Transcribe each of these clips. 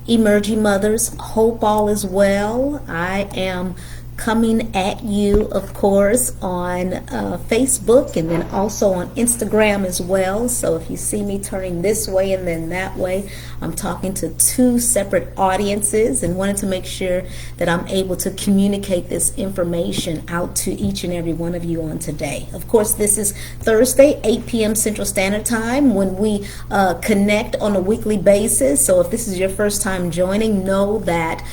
Emerging Mothers, hope all is well. I am coming at you, of course, on Facebook and then also on Instagram as well. So if you see me turning this way and then that way, I'm talking to two separate audiences and wanted to make sure that I'm able to communicate this information out to each and every one of you on today. Of course, this is Thursday, 8 p.m. Central Standard Time, when we connect on a weekly basis. So if this is your first time joining, know that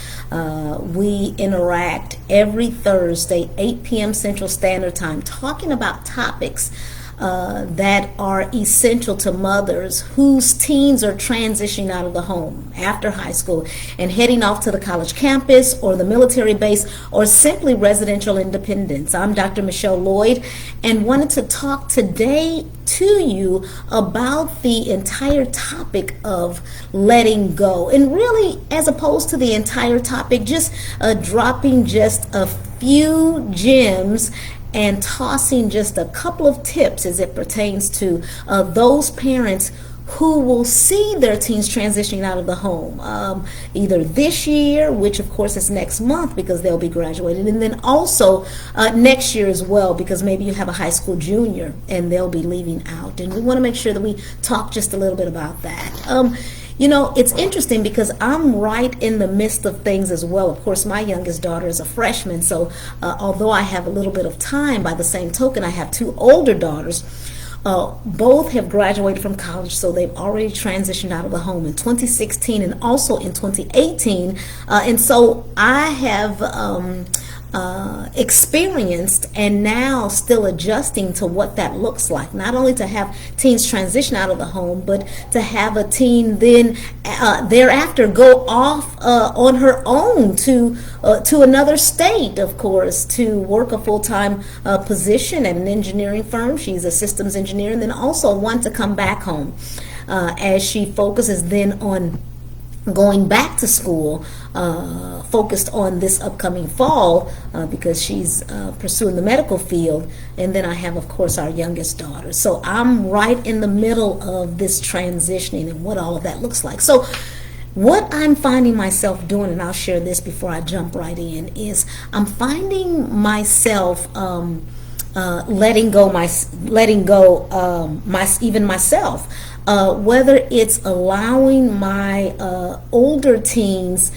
we interact every Thursday, 8 p.m. Central Standard Time, talking about topics that are essential to mothers whose teens are transitioning out of the home after high school and heading off to the college campus or the military base or simply residential independence. I'm Dr. Michelle Lloyd and wanted to talk today to you about the entire topic of letting go, and really, as opposed to the entire topic, just dropping just a few gems and tossing just a couple of tips as it pertains to those parents who will see their teens transitioning out of the home, either this year, which of course is next month because they'll be graduating, and then also next year as well, because maybe you have a high school junior and they'll be leaving out. And we want to make sure that we talk just a little bit about that. You know, it's interesting because I'm right in the midst of things as well. Of course, my youngest daughter is a freshman, so although I have a little bit of time, by the same token, I have two older daughters. Both have graduated from college, so they've already transitioned out of the home in 2016 and also in 2018. And so I have experienced and now still adjusting to what that looks like. Not only to have teens transition out of the home, but to have a teen then thereafter go off on her own to another state, of course, to work a full-time position at an engineering firm. She's a systems engineer, and then also want to come back home as she focuses then on going back to school, focused on this upcoming fall because she's pursuing the medical field. And then I have, of course, our youngest daughter. So I'm right in the middle of this transitioning and what all of that looks like. So what I'm finding myself doing, and I'll share this before I jump right in, is I'm finding myself letting go even myself. Whether it's allowing my older teens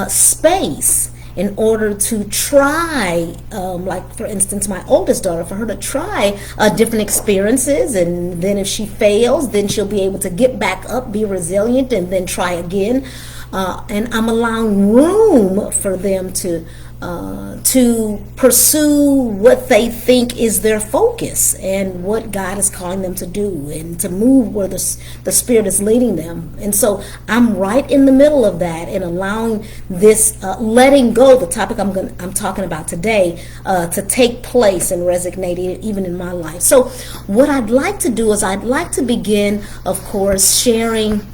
space in order to try, like for instance my oldest daughter, for her to try different experiences, and then if she fails, then she'll be able to get back up, be resilient, and then try again. And I'm allowing room for them to pursue what they think is their focus and what God is calling them to do, and to move where the Spirit is leading them. And so I'm right in the middle of that and allowing this letting go, the topic I'm talking about today, to take place and resonate even in my life. So what I'd like to do is I'd like to begin, of course, sharing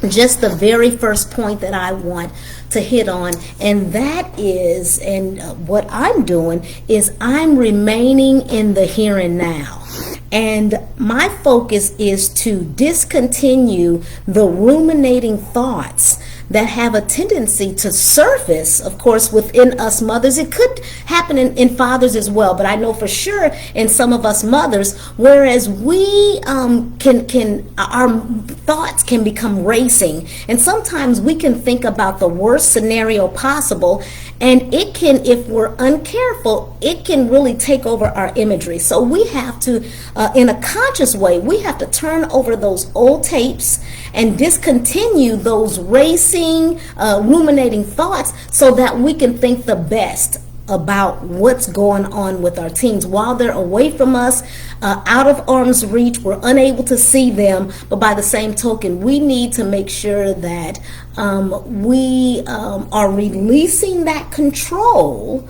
just the very first point that I want to hit on, and that is, and what I'm doing is I'm remaining in the here and now. And my focus is to discontinue the ruminating thoughts that have a tendency to surface, of course, within us mothers. It could happen in fathers as well, but I know for sure in some of us mothers, whereas we our thoughts can become racing, and sometimes we can think about the worst scenario possible, and it can, if we're uncareful, it can really take over our imagery. So we have to, in a conscious way, we have to turn over those old tapes and discontinue those racing, ruminating thoughts, so that we can think the best about what's going on with our teens while they're away from us, out of arm's reach. We're unable to see them, but by the same token, we need to make sure that we are releasing that control,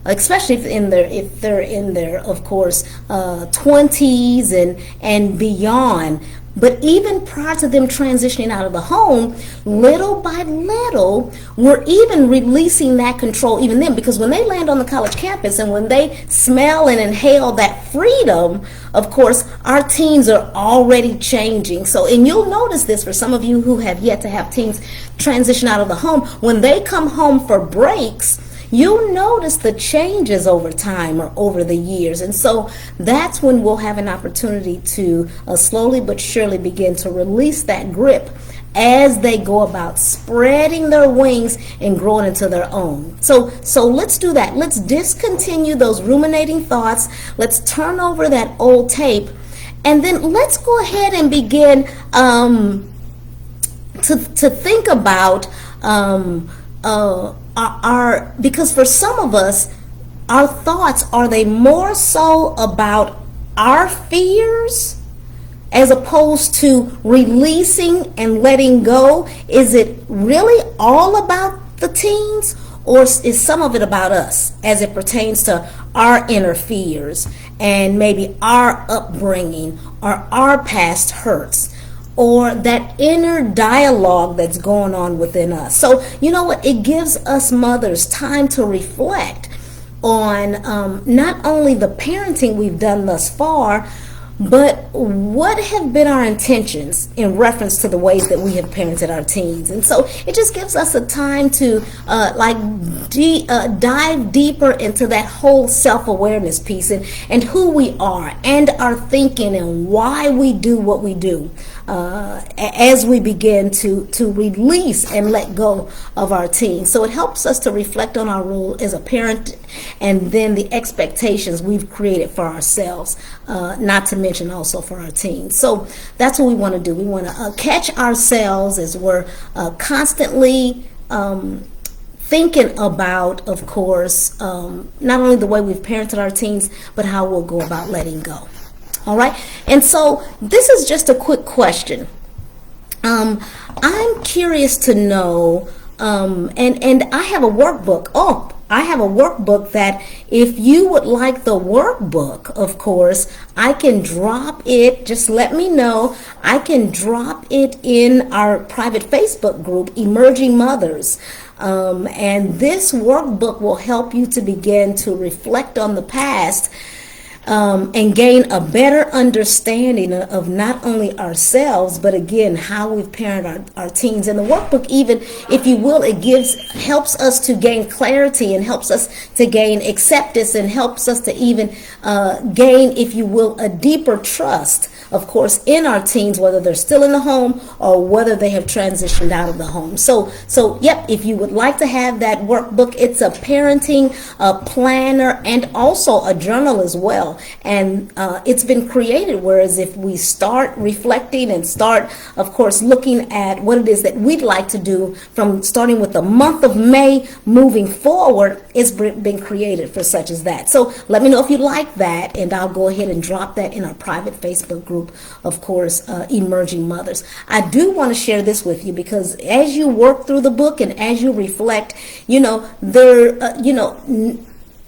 especially if they're in their of course 20s and beyond. But even prior to them transitioning out of the home, little by little, we're even releasing that control even then, because when they land on the college campus and when they smell and inhale that freedom, of course, our teens are already changing. So, and you'll notice this for some of you who have yet to have teens transition out of the home, when they come home for breaks, you'll notice the changes over time or over the years. And so that's when we'll have an opportunity to slowly but surely begin to release that grip as they go about spreading their wings and growing into their own. So let's do that. Let's discontinue those ruminating thoughts. Let's turn over that old tape, and then let's go ahead and begin to think about because for some of us, our thoughts, are they more so about our fears as opposed to releasing and letting go? Is it really all about the teens, or is some of it about us as it pertains to our inner fears and maybe our upbringing or our past hurts, or that inner dialogue that's going on within us? So you know what, it gives us mothers time to reflect on not only the parenting we've done thus far, but what have been our intentions in reference to the ways that we have parented our teens. And so it just gives us a time to dive deeper into that whole self-awareness piece and who we are and our thinking and why we do what we do, as we begin to release and let go of our teens. So it helps us to reflect on our role as a parent, and then the expectations we've created for ourselves, not to mention also for our teens. So that's what we want to do. We want to catch ourselves as we're constantly thinking about, of course, not only the way we've parented our teens, but how we'll go about letting go. All right. And so this is just a quick question. I'm curious to know, and I have a workbook. I have a workbook that if you would like the workbook, of course, I can drop it. Just let me know. I can drop it in our private Facebook group, Emerging Mothers. And this workbook will help you to begin to reflect on the past, and gain a better understanding of not only ourselves, but again, how we've parented our teens. And the workbook, even, if you will, it helps us to gain clarity and helps us to gain acceptance and helps us to even gain, if you will, a deeper trust, of course, in our teens, whether they're still in the home or whether they have transitioned out of the home. So yep, if you would like to have that workbook, it's a parenting planner and also a journal as well. And it's been created, whereas if we start reflecting and start, of course, looking at what it is that we'd like to do from starting with the month of May moving forward, it's been created for such as that. So let me know if you like that, and I'll go ahead and drop that in our private Facebook group, of course, Emerging Mothers. I do want to share this with you because as you work through the book and as you reflect,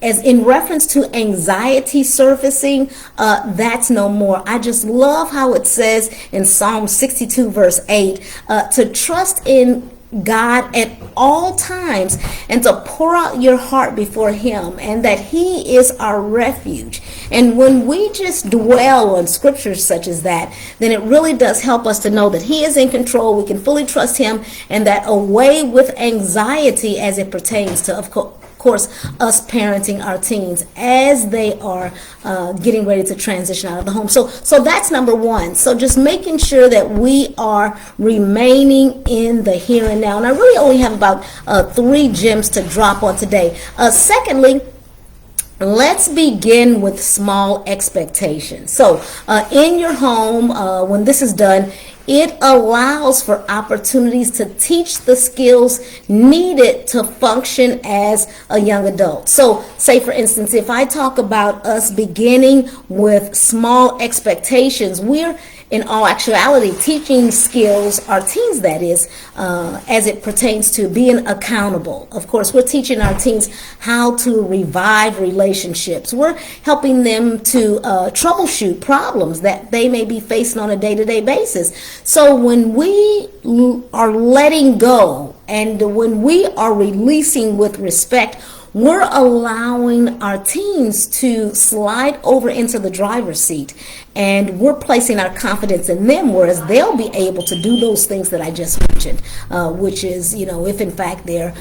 as in reference to anxiety surfacing, that's no more. I just love how it says in Psalm 62 verse 8, to trust in God at all times and to pour out your heart before Him, and that He is our refuge. And when we just dwell on scriptures such as that, then it really does help us to know that He is in control. We can fully trust Him, and that away with anxiety as it pertains to, of course, us parenting our teens as they are getting ready to transition out of the home. So that's number one. So just making sure that we are remaining in the here and now. And I really only have about 3 gems to drop on today. Secondly, let's begin with small expectations. So in your home, when this is done, it allows for opportunities to teach the skills needed to function as a young adult. So say, for instance, if I talk about us beginning with small expectations, we're in all actuality, teaching skills, our teens that is, as it pertains to being accountable. Of course, we're teaching our teens how to revive relationships. We're helping them to troubleshoot problems that they may be facing on a day-to-day basis. So when we are letting go and when we are releasing with respect, we're allowing our teens to slide over into the driver's seat, and we're placing our confidence in them, whereas they'll be able to do those things that I just mentioned, which is, if in fact there's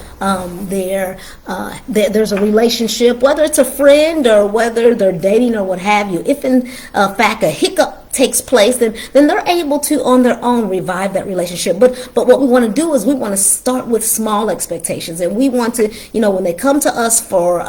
a relationship, whether it's a friend or whether they're dating or what have you, if in fact a hiccup takes place, then they're able to on their own revive that relationship. But what we want to do is we want to start with small expectations, and we want to, when they come to us for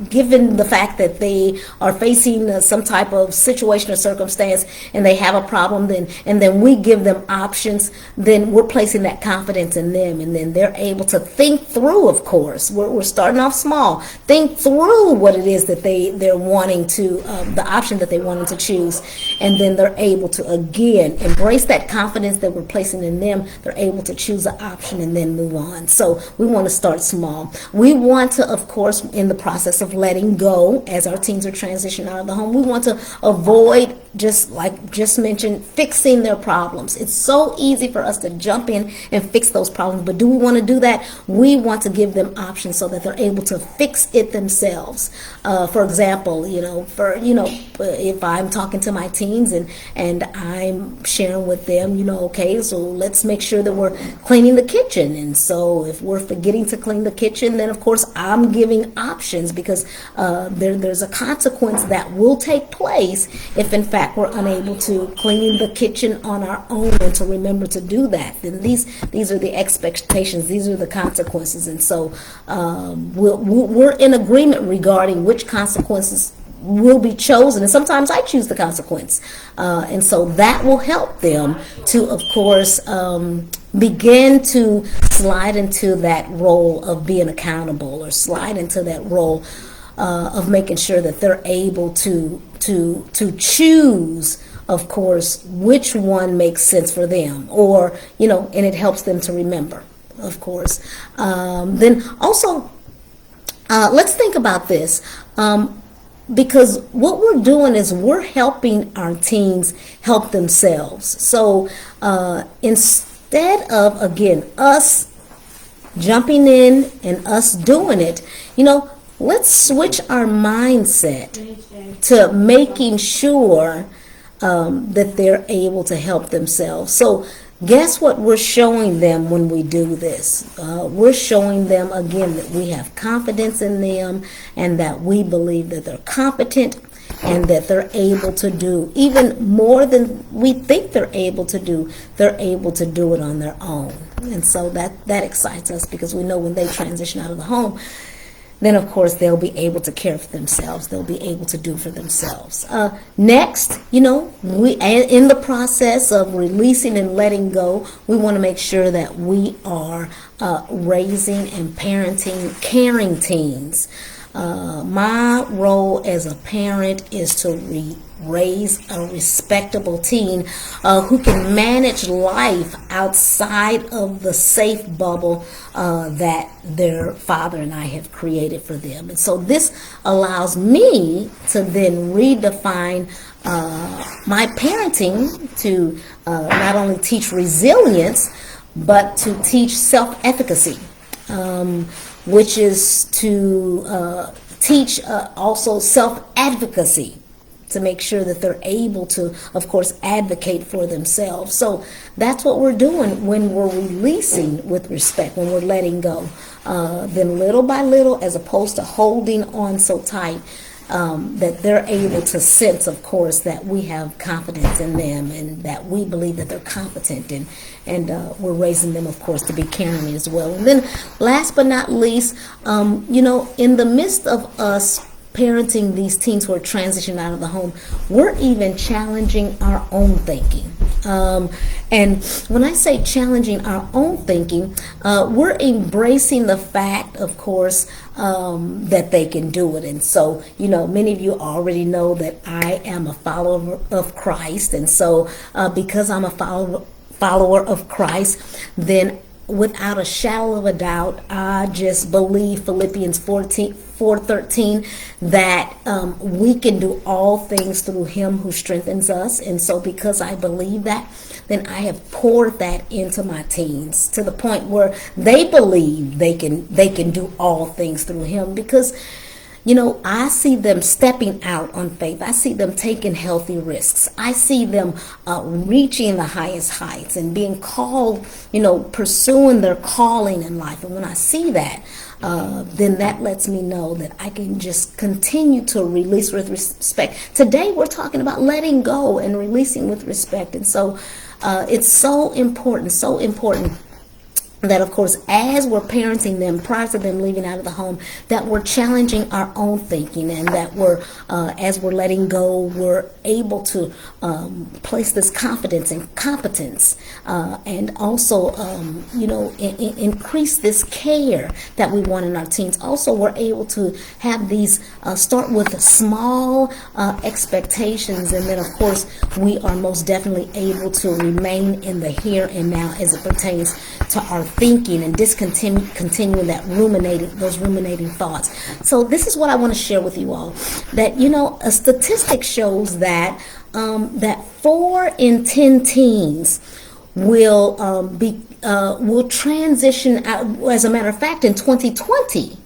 given the fact that they are facing some type of situation or circumstance and they have a problem, then we give them options, then we're placing that confidence in them, and then they're able to think through, of course. We're starting off small. Think through what it is that they're wanting to, the option that they wanted to choose, and then they're able to, again, embrace that confidence that we're placing in them. They're able to choose an option and then move on. So we want to start small. We want to, of course, in the process of letting go, as our teens are transitioning out of the home, we want to avoid, just mentioned, fixing their problems. It's so easy for us to jump in and fix those problems, but do we want to do that? We want to give them options so that they're able to fix it themselves. For example, if I'm talking to my teens and I'm sharing with them, okay, so let's make sure that we're cleaning the kitchen. And so if we're forgetting to clean the kitchen, then of course I'm giving options, because there's a consequence that will take place if in fact we're unable to clean the kitchen on our own and to remember to do that. Then these are the expectations, these are the consequences. And so we're in agreement regarding which consequences will be chosen, and sometimes I choose the consequence, and so that will help them to, of course, begin to slide into that role of being accountable, or slide into that role of making sure that they're able to choose, of course, which one makes sense for them, or and it helps them to remember, of course. Then also, let's think about this. Because what we're doing is we're helping our teens help themselves. So instead of, again, us jumping in and us doing it, let's switch our mindset to making sure that they're able to help themselves. So guess what we're showing them when we do this? We're showing them, again, that we have confidence in them and that we believe that they're competent and that they're able to do even more than we think they're able to do. They're able to do it on their own. And so that excites us, because we know when they transition out of the home, then of course they'll be able to care for themselves. They'll be able to do for themselves. Next, we in the process of releasing and letting go, we want to make sure that we are raising and parenting caring teens. My role as a parent is to raise a respectable teen who can manage life outside of the safe bubble that their father and I have created for them. And so this allows me to then redefine my parenting to not only teach resilience, but to teach self-efficacy, which is to teach also self-advocacy, to make sure that they're able to, of course, advocate for themselves. So that's what we're doing when we're releasing with respect, when we're letting go. Then little by little, as opposed to holding on so tight, that they're able to sense, of course, that we have confidence in them and that we believe that they're competent, and we're raising them, of course, to be caring as well. And then last but not least, in the midst of us parenting these teens who are transitioning out of the home, we're even challenging our own thinking. And when I say challenging our own thinking, we're embracing the fact, of course, that they can do it. And so, many of you already know that I am a follower of Christ. And so, because I'm a follower of Christ, then without a shadow of a doubt, I just believe Philippians 4:13 that we can do all things through him who strengthens us. And so because I believe that, then I have poured that into my teens to the point where they believe they can do all things through him, because I see them stepping out on faith. I see them taking healthy risks. I see them reaching the highest heights and being called, pursuing their calling in life. And when I see that, then that lets me know that I can just continue to release with respect. Today, we're talking about letting go and releasing with respect. And so it's so important that, of course, as we're parenting them prior to them leaving out of the home, that we're challenging our own thinking, and that we're, as we're letting go, we're able to place this confidence and competence, and also, increase this care that we want in our teens. Also, we're able to have these, start with small expectations, and then, of course, we are most definitely able to remain in the here and now as it pertains to our thinking, and continuing those ruminating thoughts. So this is what I want to share with you all, that a statistic shows that 4 in 10 teens will transition out. As a matter of fact, in 2020,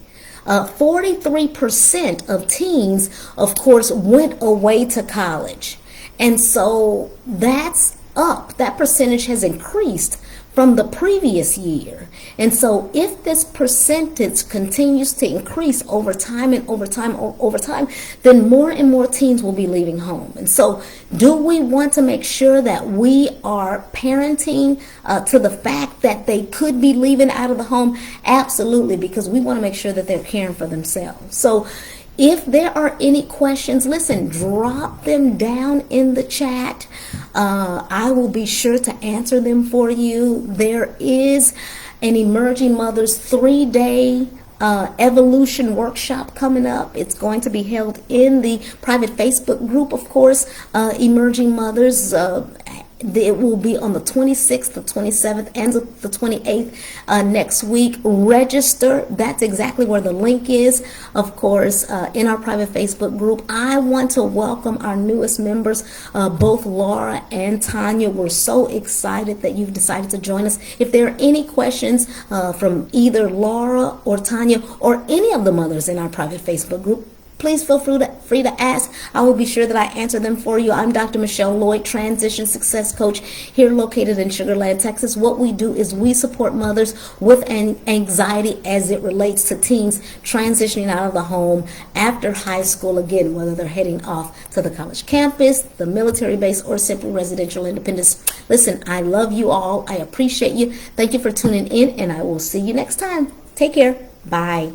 43% of teens, of course, went away to college. And so that's up. That percentage has increased from the previous year. And so if this percentage continues to increase over time, then more and more teens will be leaving home. And so do we want to make sure that we are parenting to the fact that they could be leaving out of the home? Absolutely, because we want to make sure that they're caring for themselves. So if there are any questions, listen, drop them down in the chat. I will be sure to answer them for you. There is an Emerging Mothers 3-day evolution workshop coming up. It's going to be held in the private Facebook group, of course, Emerging Mothers. It will be on the 26th, the 27th, and the 28th next week. Register. That's exactly where the link is, of course, in our private Facebook group. I want to welcome our newest members, both Laura and Tanya. We're so excited that you've decided to join us. If there are any questions from either Laura or Tanya or any of the mothers in our private Facebook group, please feel free to ask. I will be sure that I answer them for you. I'm Dr. Michelle Lloyd, Transition Success Coach, here located in Sugar Land, Texas. What we do is we support mothers with anxiety as it relates to teens transitioning out of the home after high school, again, whether they're heading off to the college campus, the military base, or simply residential independence. Listen, I love you all. I appreciate you. Thank you for tuning in, and I will see you next time. Take care. Bye.